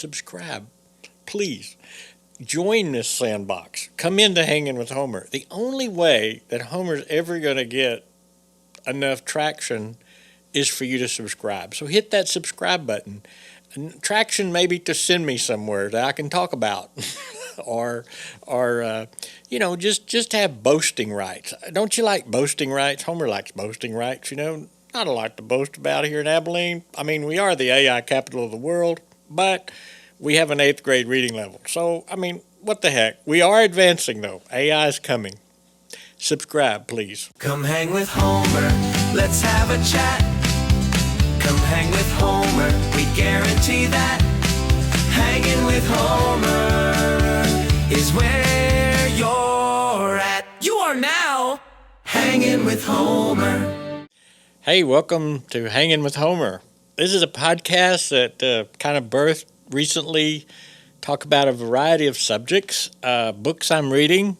subscribe. Please join this sandbox. Come into Hanging with Homer. The only way that Homer's ever going to get enough traction is for you to subscribe. So hit that subscribe button. And traction maybe to send me somewhere that I can talk about. or just have boasting rights. Don't you like boasting rights? Homer likes boasting rights, Not a lot to boast about here in Abilene. I mean, we are the AI capital of the world, but we have an 8th grade reading level. So, what the heck? We are advancing, though. AI is coming. Subscribe, please. Come hang with Homer. Let's have a chat. Come hang with Homer. We guarantee that. Hanging with Homer is where you're at. You are now hanging with Homer. Hey, welcome to Hanging with Homer. This is a podcast that kind of birthed recently. Talk about a variety of subjects, books I'm reading,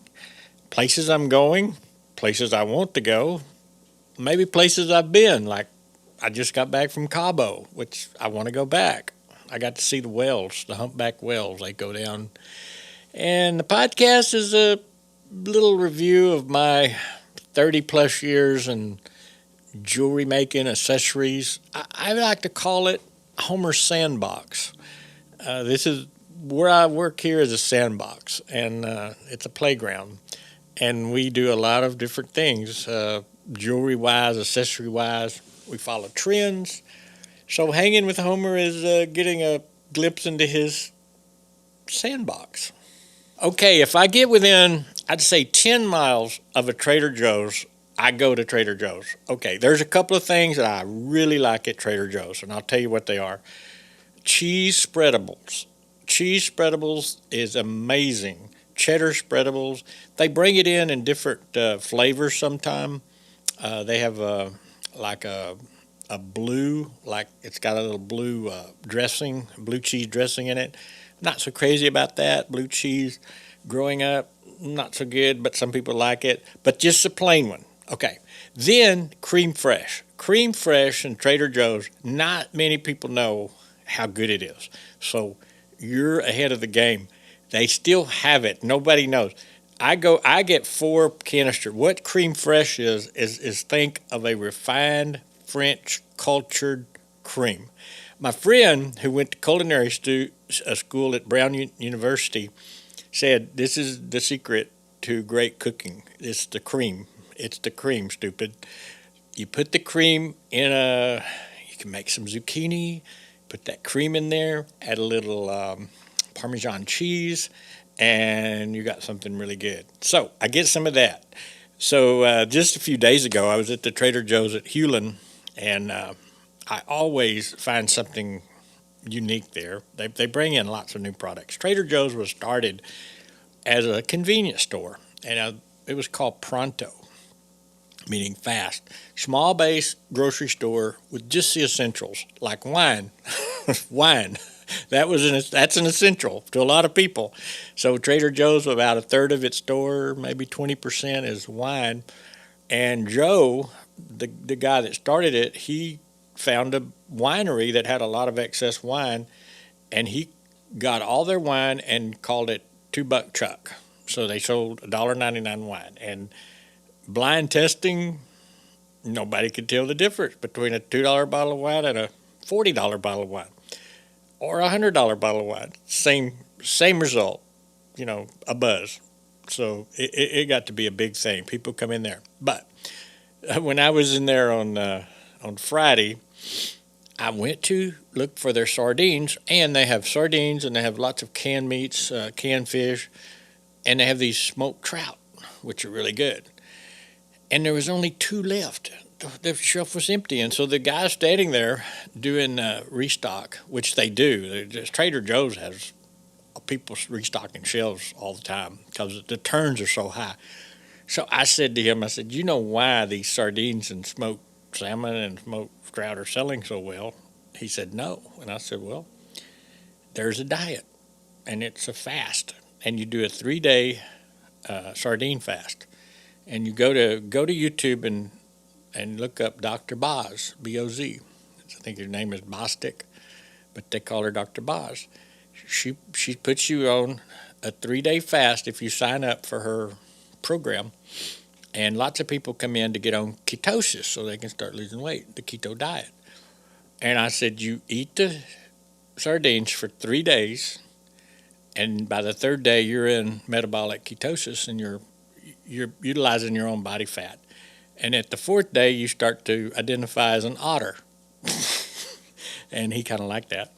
places I'm going, places I want to go, maybe places I've been. Like I just got back from Cabo, which I want to go back. I got to see the whales, the humpback whales. They go down. And the podcast is a little review of my 30 plus years in jewelry making, accessories. I like to call it Homer's Sandbox. This is where I work here is a sandbox, and it's a playground. And we do a lot of different things, jewelry-wise, accessory-wise. We follow trends. So Hanging with Homer is getting a glimpse into his sandbox. Okay, if I get within, I'd say 10 miles of a Trader Joe's, I go to Trader Joe's. Okay, there's a couple of things that I really like at Trader Joe's, and I'll tell you what they are. Cheese spreadables. Cheese spreadables is amazing. Cheddar spreadables. They bring it in different flavors sometime. They have a blue, like it's got a little blue dressing, blue cheese dressing in it. Not so crazy about that. Blue cheese growing up, not so good, but some people like it. But just a plain one. Okay. Then cream fresh. Cream fresh in Trader Joe's, not many people know how good it is. So you're ahead of the game. They still have it. Nobody knows. I get 4 canister. What cream fresh is think of a refined French cultured cream. My friend who went to culinary school at Brown University said this is the secret to great cooking. It's the cream. It's the cream, stupid. You put the cream in you can make some zucchini, put that cream in there, add a little Parmesan cheese, and you got something really good. So I get some of that. So just a few days ago, I was at the Trader Joe's at Hewlin, and I always find something unique there. They bring in lots of new products. Trader Joe's was started as a convenience store, and it was called Pronto, meaning fast. Small base grocery store with just the essentials, like wine. Wine. That's an essential to a lot of people. So Trader Joe's, about a third of its store, maybe 20% is wine. And Joe, the guy that started it, he found a winery that had a lot of excess wine, and he got all their wine and called it $2 Chuck. So they sold $1.99 wine. And blind testing, nobody could tell the difference between a $2 bottle of wine and a $40 bottle of wine. Or a $100 bottle of wine. Same result, a buzz. So it got to be a big thing. People come in there. But when I was in there on Friday, I went to look for their sardines, and they have sardines, and they have lots of canned meats, canned fish, and they have these smoked trout, which are really good. And there was only 2 left. The shelf was empty, and so the guy standing there doing restock, which they do. Trader Joe's has people restocking shelves all the time because the turns are so high. So I said to him, you know why these sardines and smoked salmon and smoked trout are selling so well? He said, no. And I said, well, there's a diet, and it's a fast, and you do a 3-day sardine fast, and you go to YouTube and look up Dr. Boz, B-O-Z. I think her name is Bostic, but they call her Dr. Boz. she puts you on a 3-day fast if you sign up for her program. And lots of people come in to get on ketosis so they can start losing weight, the keto diet. And I said, you eat the sardines for 3 days, and by the third day you're in metabolic ketosis and you're utilizing your own body fat. And at the fourth day you start to identify as an otter. And he kind of liked that.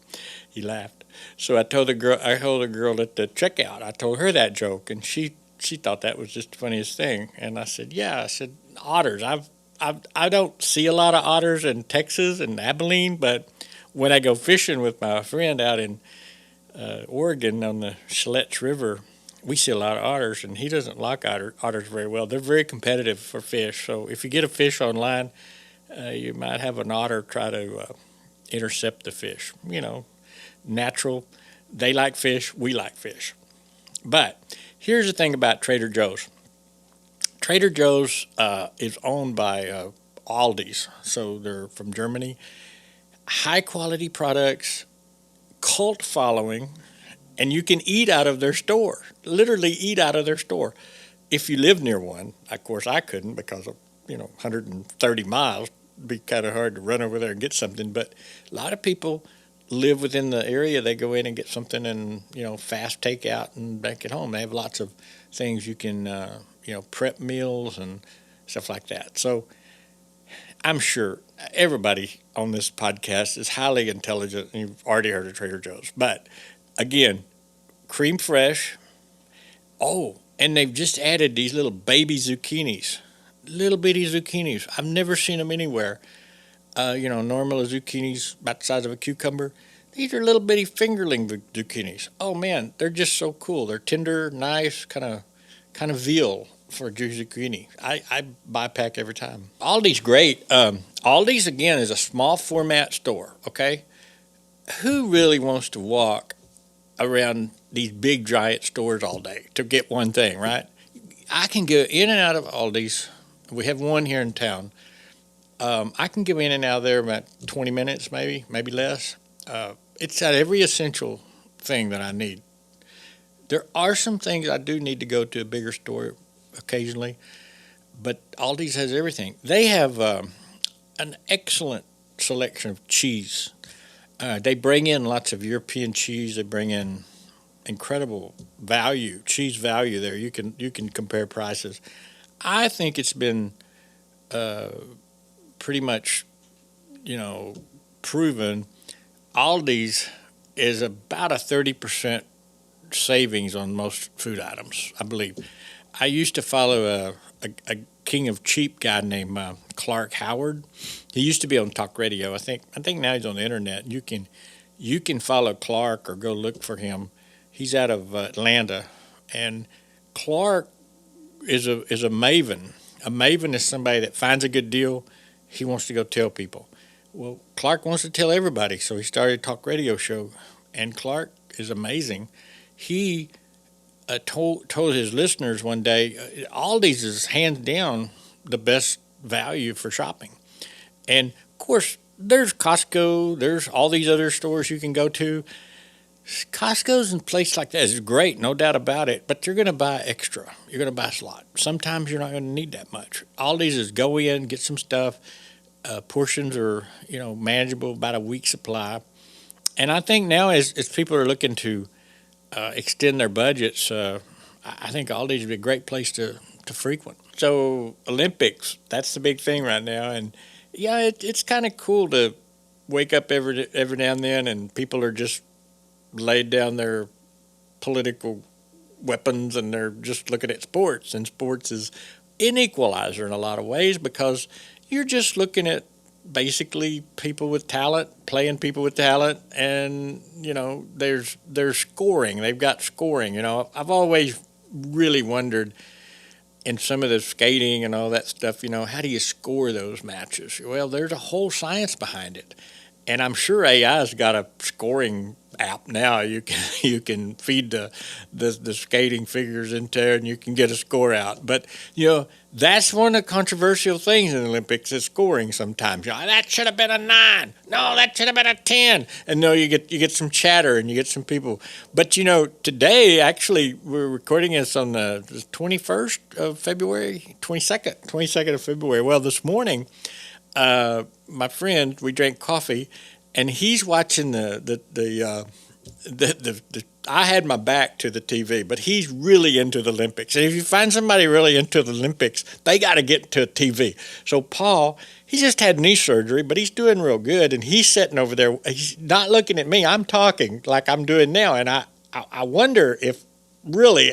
He laughed. So I told the girl at the checkout, I told her that joke, and she thought that was just the funniest thing. And I said, yeah, I said, otters. I don't see a lot of otters in Texas and Abilene, but when I go fishing with my friend out in Oregon on the Schlitz River, we see a lot of otters, and he doesn't like otters very well. They're very competitive for fish. So if you get a fish online, you might have an otter try to intercept the fish. Natural. They like fish. We like fish. But here's the thing about Trader Joe's. Trader Joe's is owned by Aldi's, so they're from Germany. High quality products, cult following, and you can eat out of their store. Literally eat out of their store. If you live near one, of course I couldn't because of 130 miles. It'd be kind of hard to run over there and get something. But a lot of people live within the area. They go in and get something and fast takeout and back at home. They have lots of things you can prep meals and stuff like that. So I'm sure everybody on this podcast is highly intelligent, and you've already heard of Trader Joe's. But again, cream fresh. Oh, and they've just added these little baby zucchinis, little bitty zucchinis. I've never seen them anywhere. Normal zucchinis about the size of a cucumber. These are little bitty fingerling zucchinis. Oh man, they're just so cool. They're tender, nice, kind of veal for zucchini. I buy a pack every time. Aldi's great. Aldi's again is a small format store. Okay, who really wants to walk around these big giant stores all day to get one thing, right? I can go in and out of Aldi's. We have one here in town. I can go in and out of there about 20 minutes, maybe less. It's got every essential thing that I need. There are some things I do need to go to a bigger store occasionally, but Aldi's has everything. They have an excellent selection of cheese. They bring in lots of European cheese. They bring in incredible cheese value there. You can compare prices. I think it's been pretty much, proven. Aldi's is about a 30% savings on most food items, I believe. I used to follow a king of cheap guy named Clark Howard. He used to be on talk radio. I think now he's on the internet. You can follow Clark or go look for him. He's out of Atlanta, and Clark is a maven. A maven is somebody that finds a good deal. He wants to go tell people. Well, Clark wants to tell everybody, so he started a talk radio show, and Clark is amazing. He told his listeners one day, Aldi's is hands down the best value for shopping. And, of course, there's Costco, there's all these other stores you can go to. Costco's and places like that is great, no doubt about it, but you're going to buy extra. You're going to buy a lot. Sometimes you're not going to need that much. Aldi's is go in, get some stuff. Portions are, manageable, about a week's supply. And I think now as people are looking to extend their budgets, I think Aldi's would be a great place to frequent. So Olympics, that's the big thing right now. And, yeah, it's kind of cool to wake up every now and then and people are just laid down their political weapons and they're just looking at sports. And sports is an equalizer in a lot of ways because you're just looking at basically people with talent, playing people with talent, and, there's scoring. They've got scoring. I've always really wondered in some of the skating and all that stuff, how do you score those matches? Well, there's a whole science behind it. And I'm sure AI's got a scoring app now. You can feed the skating figures into there, and you can get a score out. But that's one of the controversial things in the Olympics is scoring. Sometimes that should have been a 9. No, that should have been a 10. And no, you get some chatter and you get some people. But today actually we're recording this on the 21st of February, 22nd of February. Well, this morning, my friend, we drank coffee. And he's watching the I had my back to the TV, but he's really into the Olympics. And if you find somebody really into the Olympics, they got to get to a TV. So Paul, he just had knee surgery, but he's doing real good. And he's sitting over there. He's not looking at me. I'm talking like I'm doing now. And I wonder if really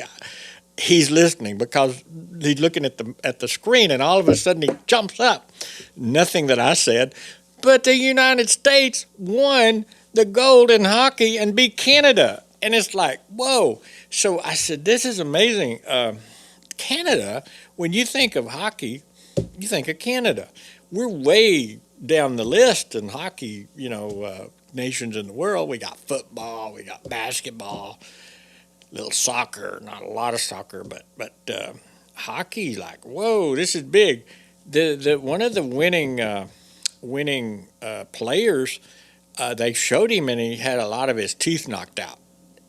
he's listening, because he's looking at the screen, and all of a sudden he jumps up. Nothing that I said. But the United States won the gold in hockey and beat Canada. And it's like, whoa. So I said, this is amazing. Canada, when you think of hockey, you think of Canada. We're way down the list in hockey, nations in the world. We got football, we got basketball, little soccer, not a lot of soccer, but hockey, like, whoa, this is big. One of the winning players, they showed him, and he had a lot of his teeth knocked out.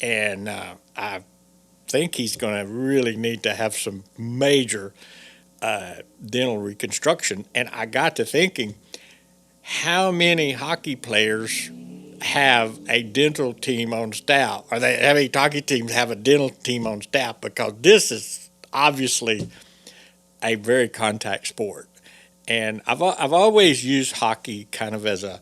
And I think he's going to really need to have some major dental reconstruction. And I got to thinking, how many hockey players have a dental team on staff? Or how many hockey teams have a dental team on staff? Because this is obviously a very contact sport. And I've always used hockey kind of as a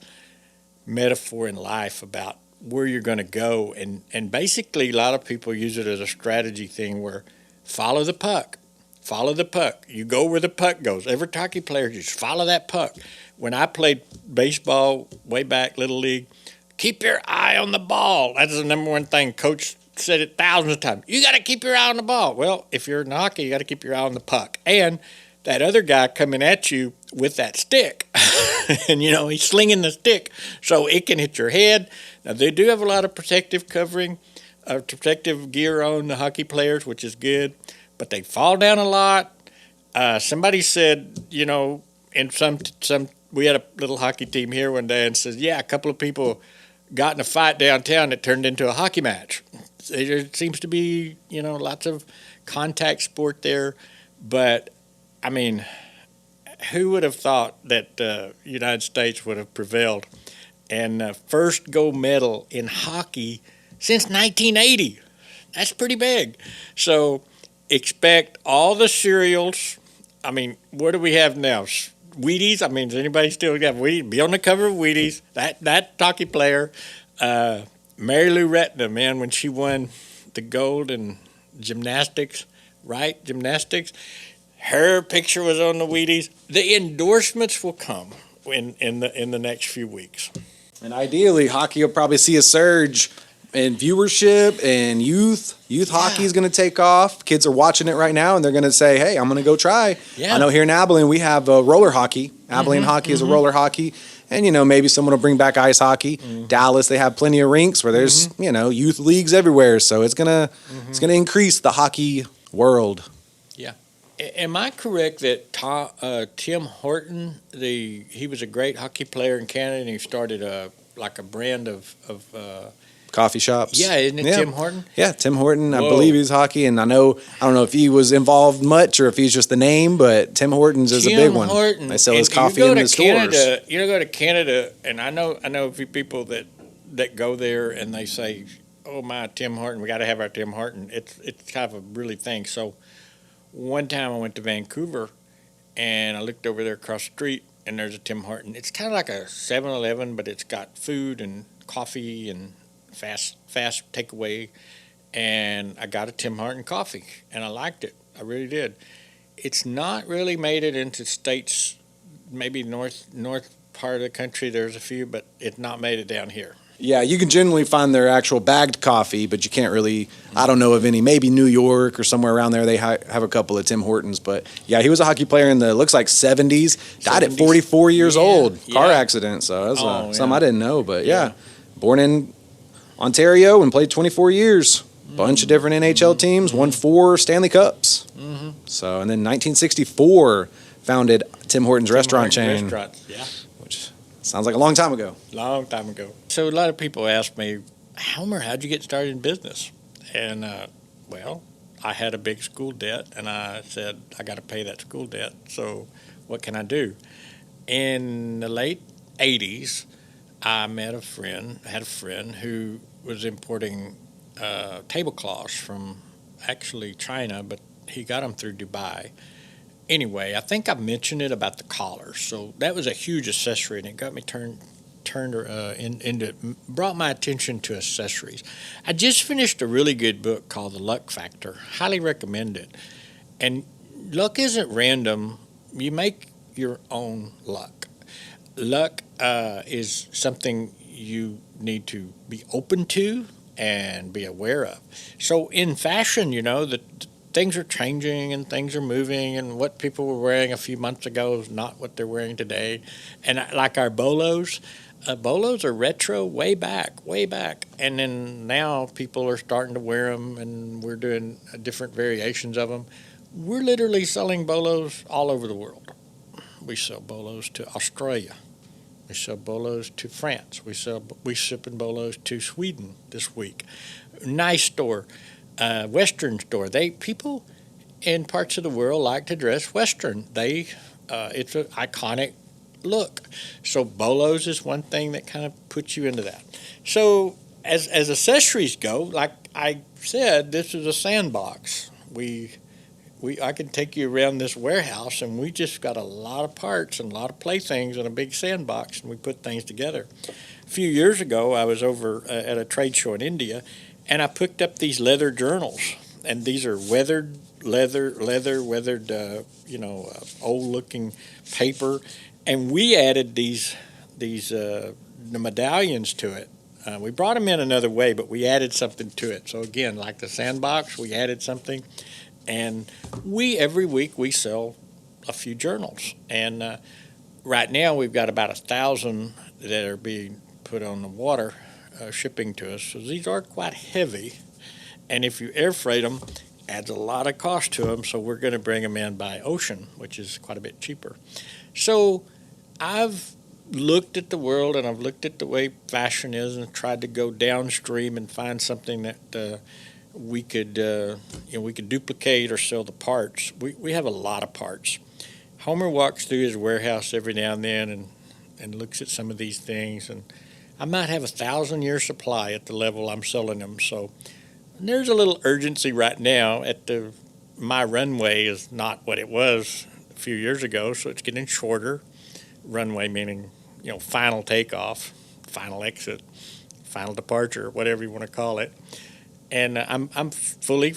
metaphor in life about where you're going to go. And basically, a lot of people use it as a strategy thing where follow the puck. Follow the puck. You go where the puck goes. Every hockey player, just follow that puck. When I played baseball way back, Little League, keep your eye on the ball. That's the number one thing. Coach said it thousands of times. You got to keep your eye on the ball. Well, if you're in hockey, you got to keep your eye on the puck. And that other guy coming at you with that stick. And, he's slinging the stick so it can hit your head. Now, they do have a lot of protective covering, protective gear on the hockey players, which is good. But they fall down a lot. Somebody said, in some we had a little hockey team here one day and says, a couple of people got in a fight downtown that turned into a hockey match. There seems to be, lots of contact sport there. But, I mean, who would have thought that the United States would have prevailed? And first gold medal in hockey since 1980. That's pretty big. So expect all the cereals. I mean, what do we have now? Wheaties? I mean, does anybody still have Wheaties? Be on the cover of Wheaties. That hockey player, Mary Lou Retna, man, when she won the gold in gymnastics, right? Gymnastics. Her picture was on the Wheaties. The endorsements will come in the next few weeks. And ideally, hockey will probably see a surge in viewership, and youth hockey is going to take off. Kids are watching it right now, and they're going to say, hey, I'm going to go try. Yeah. I know here in Abilene we have roller hockey. Abilene hockey is a roller hockey. And, maybe someone will bring back ice hockey. Dallas, they have plenty of rinks where there's, youth leagues everywhere. So it's gonna increase the hockey world. Yeah. Am I correct that Tim Horton, he was a great hockey player in Canada, and he started a brand of coffee shops? Yeah, isn't it Tim Horton? Yeah, Tim Horton. Whoa. I believe he's hockey, and I don't know if he was involved much or if he's just the name, but Tim Hortons is a big one. Horton. They sell his coffee in the stores. You go to Canada, and I know a few people that go there, and they say, "Oh my, Tim Horton, we got to have our Tim Horton." It's kind of a really thing. So one time I went to Vancouver, and I looked over there across the street, and there's a Tim Horton. It's kind of like a 7-Eleven, but it's got food and coffee and fast takeaway, and I got a Tim Horton coffee, and I liked it. I really did. It's not really made it into states, maybe north part of the country. There's a few, but it's not made it down here. Yeah, you can generally find their actual bagged coffee, but you can't really, I don't know of any, maybe New York or somewhere around there, they have a couple of Tim Hortons. But yeah, he was a hockey player in the, looks like 70s, died at 44 years old, car accident. So that's something I didn't know, but yeah, born in Ontario and played 24 years. Bunch of different NHL teams, won 4 Stanley Cups. So, and then 1964 founded Tim Hortons restaurant chain. Restaurants, yeah. Which sounds like a long time ago. Long time ago. So a lot of people ask me, Homer, how'd you get started in business? And, well, I had a big school debt, and I said, I got to pay that school debt, so what can I do? In the late 80s, I had a friend who was importing tablecloths from actually China, but he got them through Dubai. Anyway, I think I mentioned it about the collars, so that was a huge accessory, and it got me brought my attention to accessories. I just finished a really good book called The Luck Factor. Highly recommend it. And luck isn't random. You make your own luck. Luck is something you need to be open to and be aware of. So in fashion, the things are changing and things are moving, and what people were wearing a few months ago is not what they're wearing today. And like our bolos are retro way back. And then now people are starting to wear them, and we're doing different variations of them. We're literally selling bolos all over the world. We sell bolos to Australia. We sell bolos to France. We shipping bolos to Sweden this week. Nice store, Western store. People in parts of the world like to dress Western. It's an iconic look. So bolos is one thing that kind of puts you into that. So as accessories go, like I said, this is a sandbox. I can take you around this warehouse, and we just got a lot of parts and a lot of playthings in a big sandbox, and we put things together. A few years ago, I was over at a trade show in India, and I picked up these leather journals, and these are weathered, old-looking paper, and we added these the medallions to it. We brought them in another way, but we added something to it. So again, like the sandbox, we added something. And every week we sell a few journals. And right now we've got about 1,000 that are being put on the water, shipping to us. So these are quite heavy. And if you air freight them, adds a lot of cost to them. So we're going to bring them in by ocean, which is quite a bit cheaper. So I've looked at the world, and I've looked at the way fashion is, and tried to go downstream and find something that we could duplicate or sell the parts. We have a lot of parts. Homer walks through his warehouse every now and then and looks at some of these things, and I might have 1,000-year supply at the level I'm selling them. So there's a little urgency right now. My runway is not what it was a few years ago, so it's getting shorter. Runway meaning final takeoff, final exit, final departure, whatever you want to call it. And I'm fully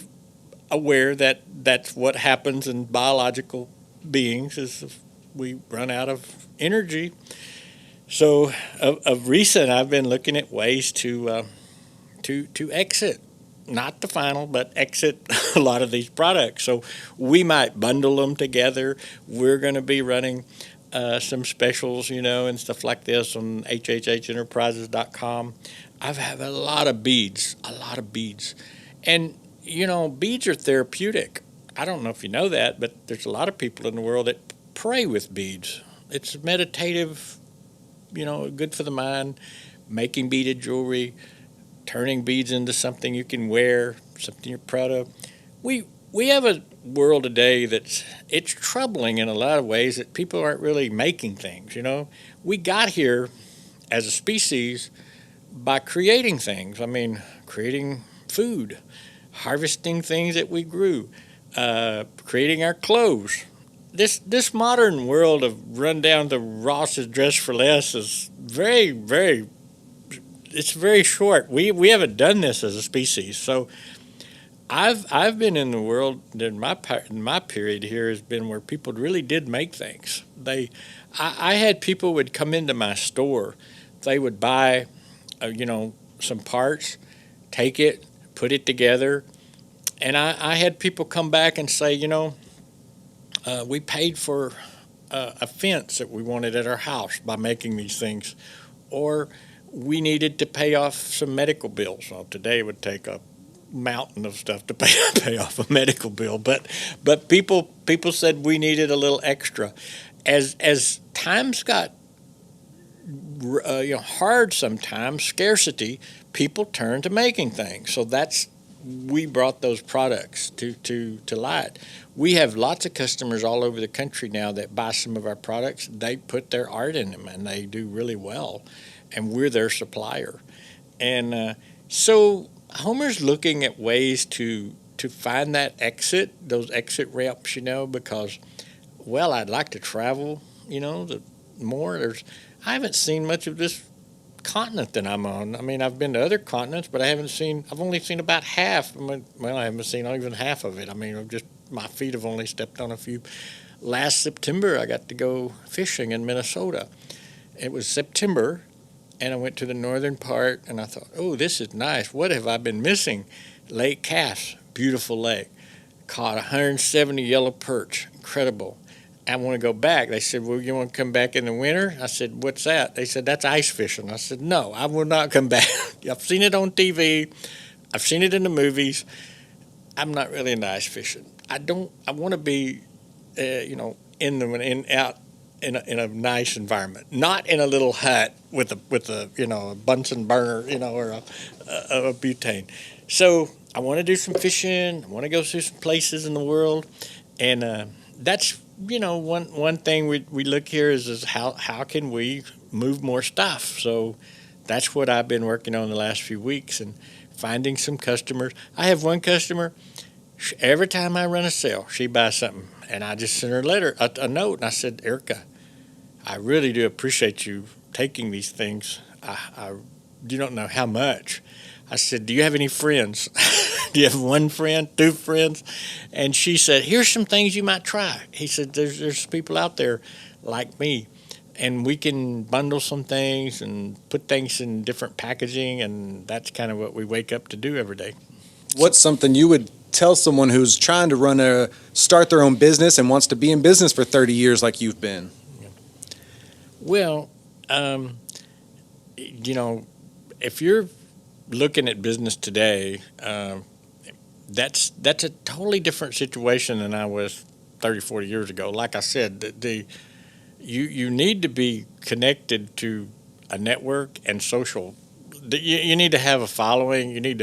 aware that that's what happens in biological beings is if we run out of energy. So of recent, I've been looking at ways to exit, not the final, but exit a lot of these products. So we might bundle them together. We're going to be running some specials, and stuff like this on HwHenterprises.com. I have a lot of beads. And, beads are therapeutic. I don't know if you know that, but there's a lot of people in the world that pray with beads. It's meditative, good for the mind, making beaded jewelry, turning beads into something you can wear, something you're proud of. We have a world today it's troubling in a lot of ways that people aren't really making things, We got here as a species by creating things. Creating food, harvesting things that we grew, creating our clothes. This modern world of run down to Ross's Dress for Less is very, very, it's very short. We haven't done this as a species. So I've been in the world, in my period here has been where people really did make things. I had people would come into my store, they would buy some parts, take it, put it together, and I had people come back and say, we paid for a fence that we wanted at our house by making these things, or we needed to pay off some medical bills. Well, today it would take a mountain of stuff to pay off a medical bill, but people said we needed a little extra. As times got hard, sometimes scarcity, people turned to making things. So we brought those products to light. We have lots of customers all over the country now that buy some of our products. They put their art in them, and they do really well, and we're their supplier. And so Homer's looking at ways to find that those exit ramps, because, well, I'd like to travel, more. I haven't seen much of this continent that I'm on. I mean, I've been to other continents, but I've only seen about half. I haven't seen even half of it. I mean, my feet have only stepped on a few. Last September, I got to go fishing in Minnesota. It was September, and I went to the northern part, and I thought, oh, this is nice. What have I been missing? Lake Cass, beautiful lake. Caught 170 yellow perch, incredible. I want to go back. They said, well, you want to come back in the winter? I said, what's that? They said, that's ice fishing. I said, no, I will not come back. I've seen it on TV. I've seen it in the movies. I'm not really into ice fishing. I want to be, out in a nice environment, not in a little hut with a Bunsen burner, or a butane. So I want to do some fishing. I want to go see some places in the world, and that's one thing we look here is how can we move more stuff. So that's what I've been working on the last few weeks and finding some customers. I have one customer. Every time I run a sale, she buys something, and I just sent her a note, and I said, Erica, I really do appreciate you taking these things. You don't know how much. I said, do you have any friends? Do you have one friend, two friends? And she said, here's some things you might try. He said, there's people out there like me, and we can bundle some things and put things in different packaging, and that's kind of what we wake up to do every day. What's something you would tell someone who's trying to start their own business and wants to be in business for 30 years like you've been? Well, if you're looking at business today, that's a totally different situation than I was 30, 40 years ago. Like I said, you need to be connected to a network and social. You need to have a following. You need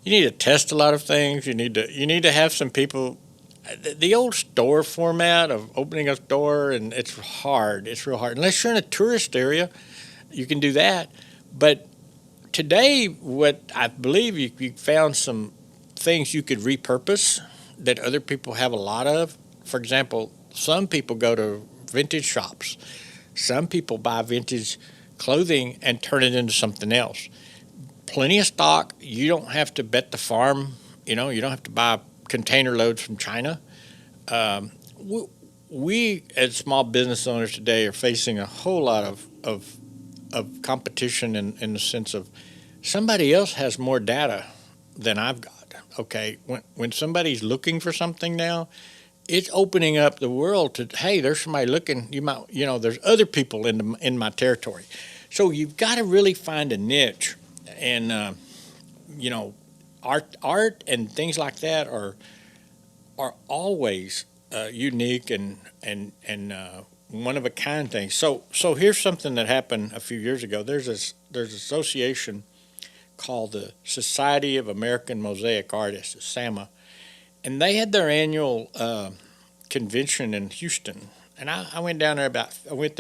to test a lot of things. You need to have some people. The old store format of opening a store, and it's hard. It's real hard. Unless you're in a tourist area, you can do that. But today, what I believe you found some things you could repurpose that other people have a lot of. For example, some people go to vintage shops. Some people buy vintage clothing and turn it into something else. Plenty of stock. You don't have to bet the farm. You don't have to buy container loads from China. We as small business owners today are facing a whole lot of competition in the sense of somebody else has more data than I've got. Okay, when somebody's looking for something now, it's opening up the world to, hey, there's somebody looking. There's other people in my territory. So you've got to really find a niche, and art and things like that are always unique and one of a kind things. So here's something that happened a few years ago. There's an association called the Society of American Mosaic Artists, SAMA, and they had their annual convention in Houston. And I went there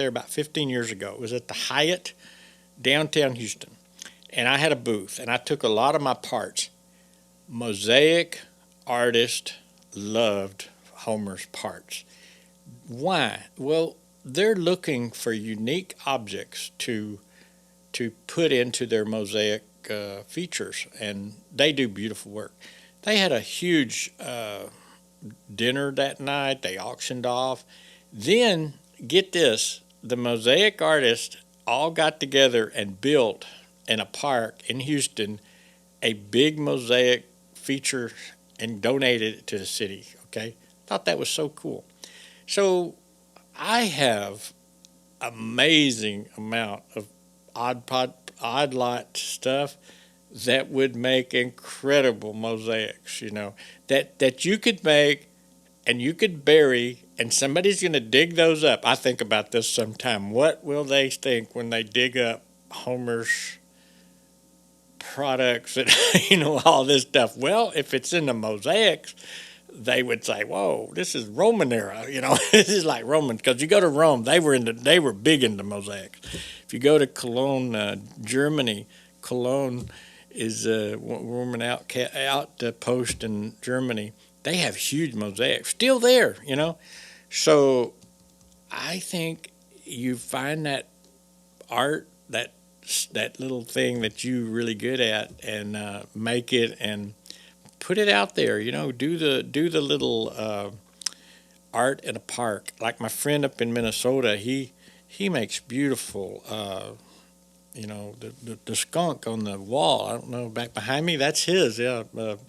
about 15 years ago. It was at the Hyatt, downtown Houston. And I had a booth, and I took a lot of my parts. Mosaic artists loved Homer's parts. Why? Well, they're looking for unique objects to put into their mosaic features, and they do beautiful work. They had a huge dinner that night. They auctioned off. Then, get this, the mosaic artists all got together and built in a park in Houston a big mosaic feature and donated it to the city. Okay, thought that was so cool. So I have amazing amount of odd lot stuff that would make incredible mosaics, that you could make and you could bury, and somebody's going to dig those up. I think about this sometime. What will they think when they dig up Homer's products and, all this stuff? Well, if it's in the mosaics, they would say, "Whoa, this is Roman era." This is like Roman, because you go to Rome, they were big into mosaics. If you go to Cologne, Germany, Cologne is a Roman outpost in Germany. They have huge mosaics still there, So I think you find that art, that little thing that you're really good at, and make it and put it out there. Do the little art in a park. Like my friend up in Minnesota, he makes beautiful. The skunk on the wall. I don't know, back behind me, that's his. Yeah,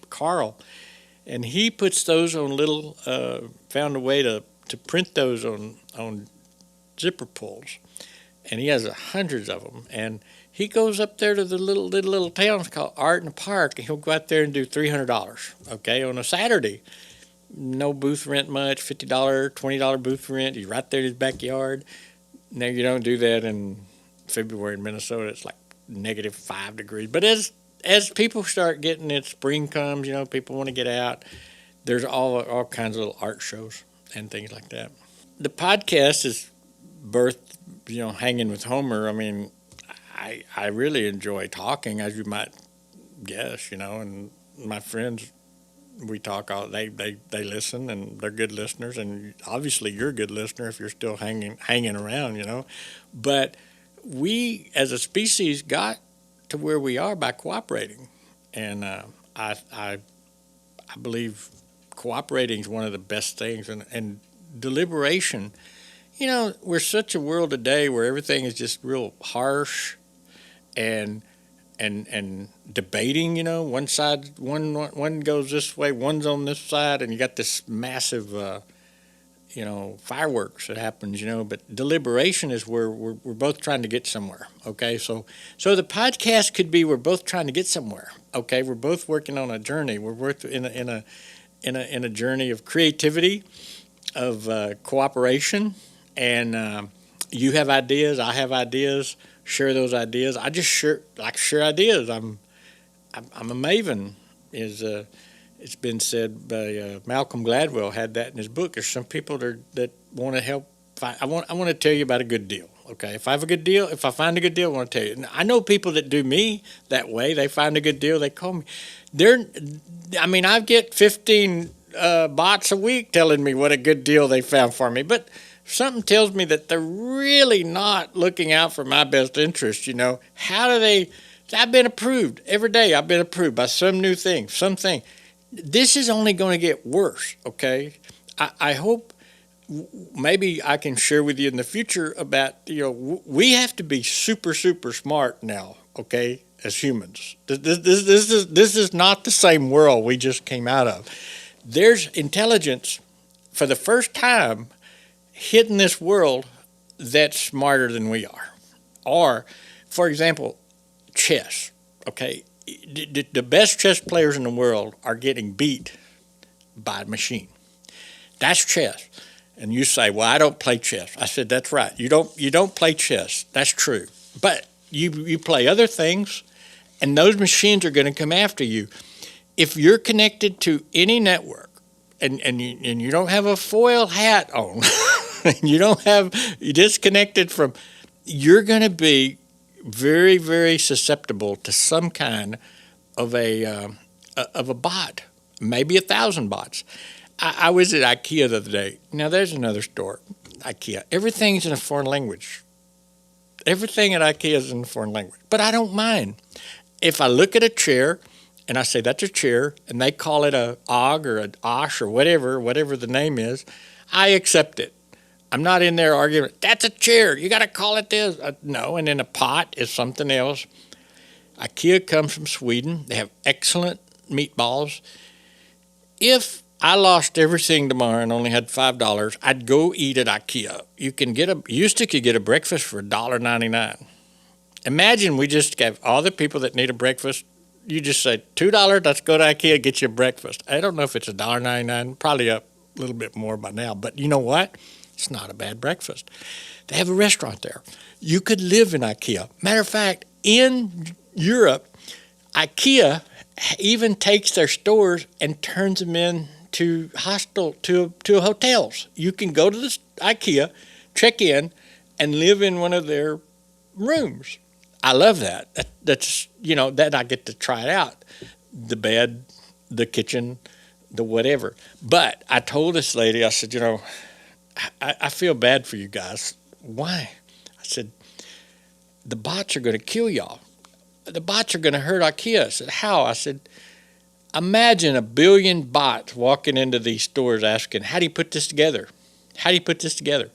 Carl, and he puts those on little. Found a way to print those on zipper pulls, and he has hundreds of them. And he goes up there to the little towns called Art in the Park, and he'll go out there and do $300. Okay, on a Saturday, no booth rent much, $50, $20 booth rent. He's right there in his backyard. Now you don't do that in February in Minnesota. It's like -5 degrees. But as people start getting it, spring comes, people want to get out. There's all kinds of little art shows and things like that. The podcast is birthed, Hanging with Homer. I mean, I really enjoy talking, as you might guess, and my friends, we talk all. They listen, and they're good listeners, and obviously you're a good listener if you're still hanging around, But we, as a species, got to where we are by cooperating, and I believe cooperating is one of the best things, and deliberation. We're such a world today where everything is just real harsh, and debating. One side, one goes this way, one's on this side, and you got this massive fireworks that happens, But deliberation is where we're both trying to get somewhere. Okay, so the podcast could be we're both trying to get somewhere. Okay, we're both working on a journey. We're working in a journey of creativity, of cooperation, and you have ideas, I have ideas. Share those ideas. I just share ideas. I'm a maven. It's been said by Malcolm Gladwell had that in his book. There's some people that want to help. I want to tell you about a good deal. Okay, if I have a good deal, if I find a good deal, I want to tell you. And I know people that do me that way. They find a good deal, they call me. I get 15 bots a week telling me what a good deal they found for me, but something tells me that they're really not looking out for my best interest. How do they? I've been approved every day. I've been approved by some new thing, something. This is only going to get worse. Okay, I hope maybe I can share with you in the future about we have to be super smart now. Okay, as humans, this is not the same world we just came out of. There's intelligence for the first time hit in this world that's smarter than we are. Or, for example, chess. Okay, the best chess players in the world are getting beat by a machine. That's chess. And you say, "Well, I don't play chess." I said, "That's right. You don't play chess. That's true. But you play other things, and those machines are going to come after you. If you're connected to any network, and you don't have a foil hat on." You're disconnected from, you're going to be very, very susceptible to some kind of a bot, maybe 1,000 bots. I was at IKEA the other day. Now, there's another store, IKEA. Everything's in a foreign language. Everything at IKEA is in a foreign language. But I don't mind. If I look at a chair and I say, "That's a chair," and they call it a og or an osh or whatever the name is, I accept it. I'm not in there arguing, "That's a chair, you got to call it this." No, and then a pot is something else. IKEA comes from Sweden. They have excellent meatballs. If I lost everything tomorrow and only had $5, I'd go eat at IKEA. You could get a breakfast for $1.99. Imagine we just gave all the people that need a breakfast, you just say, $2, let's go to IKEA, get you a breakfast. I don't know if it's $1.99, probably up a little bit more by now. But you know what? It's not a bad breakfast. They have a restaurant there. You could live in IKEA. Matter of fact, in Europe, IKEA even takes their stores and turns them into to hotels. You can go to the IKEA, check in, and live in one of their rooms. I love that. That's that I get to try it out. The bed, the kitchen, the whatever. But I told this lady, I said, I feel bad for you guys. Why? I said, the bots are going to kill y'all. The bots are going to hurt IKEA. I said, how? I said, imagine 1 billion bots walking into these stores asking, how do you put this together? How do you put this together?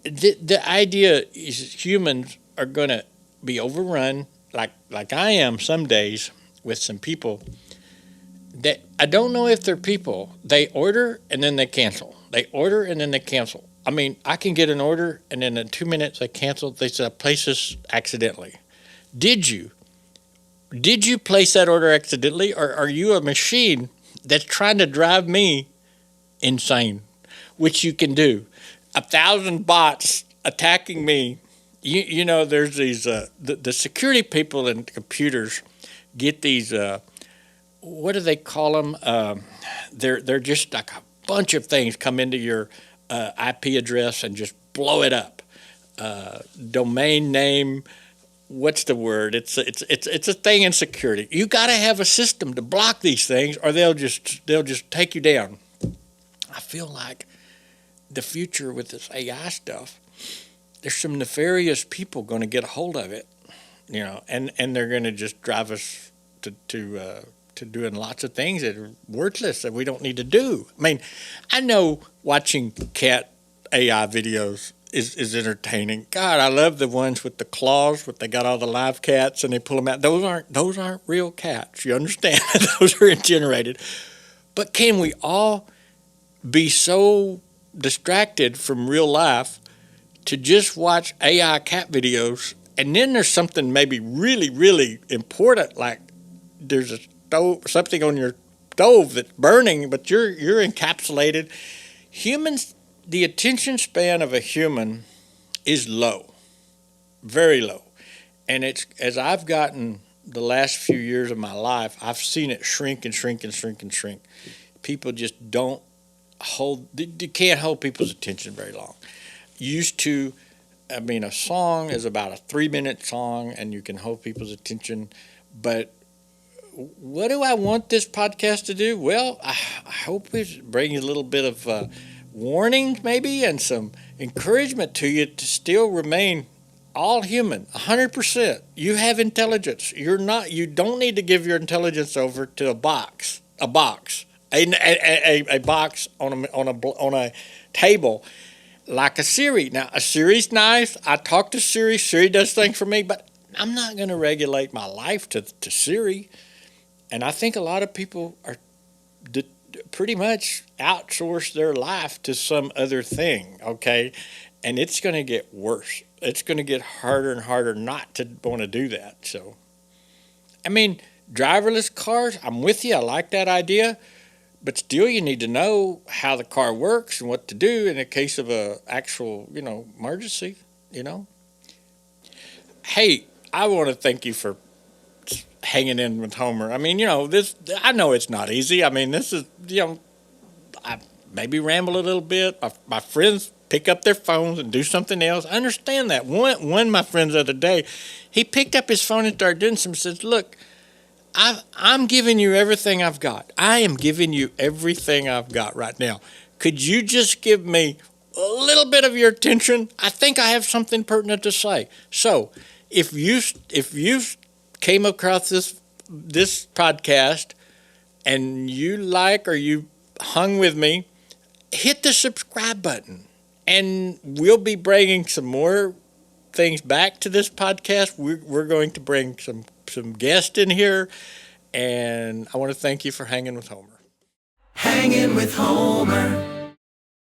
The idea is humans are going to be overrun, like I am some days, with some people that I don't know if they're people. They order and then they cancel. They order and then they cancel. I mean, I can get an order and then in 2 minutes they cancel. They said, I placed this accidentally. Did you place that order accidentally, or are you a machine that's trying to drive me insane? Which you can do. 1,000 bots attacking me. There's these the security people in computers get these what do they call them? They're just like a bunch of things come into your IP address and just blow it up. Domain name, what's the word? It's a thing in security. You got to have a system to block these things, or they'll just take you down. I feel like the future with this AI stuff, there's some nefarious people going to get a hold of it, and they're going to just drive us to doing lots of things that are worthless that we don't need to do. I mean, I know watching cat AI videos is entertaining. God, I love the ones with the claws, where they got all the live cats and they pull them out. Those aren't real cats. You understand? Those are generated. But can we all be so distracted from real life to just watch AI cat videos, and then there's something maybe really, really important, like there's something on your stove that's burning, but you're encapsulated. Humans, the attention span of a human is low, very low. And it's, as I've gotten the last few years of my life, I've seen it shrink and shrink and shrink and shrink. People just you can't hold people's attention very long. A song is about a 3-minute song and you can hold people's attention. But what do I want this podcast to do? Well, I hope it brings a little bit of warning maybe and some encouragement to you to still remain all human, 100%. You have intelligence. You don't need to give your intelligence over to a box on a table. Like a Siri. Now, a Siri's nice. I talk to Siri. Siri does things for me, but I'm not going to regulate my life to Siri. And I think a lot of people are pretty much outsource their life to some other thing, okay? And it's going to get worse. It's going to get harder and harder not to want to do that. So, driverless cars, I'm with you. I like that idea. But still, you need to know how the car works and what to do in the case of a actual, emergency, Hey, I want to thank you for hanging in with Homer. I know it's not easy. This is, I maybe ramble a little bit. My friends pick up their phones and do something else. I understand that. One of my friends the other day, he picked up his phone and started doing something and says, look, I'm giving you everything I've got. I am giving you everything I've got right now. Could you just give me a little bit of your attention? I think I have something pertinent to say. So, if you came across this podcast and you like or you hung with me, hit the subscribe button, and we'll be bringing some more things back to this podcast. We're going to bring some guests in here, and I want to thank you for hanging with Homer. Hanging with Homer.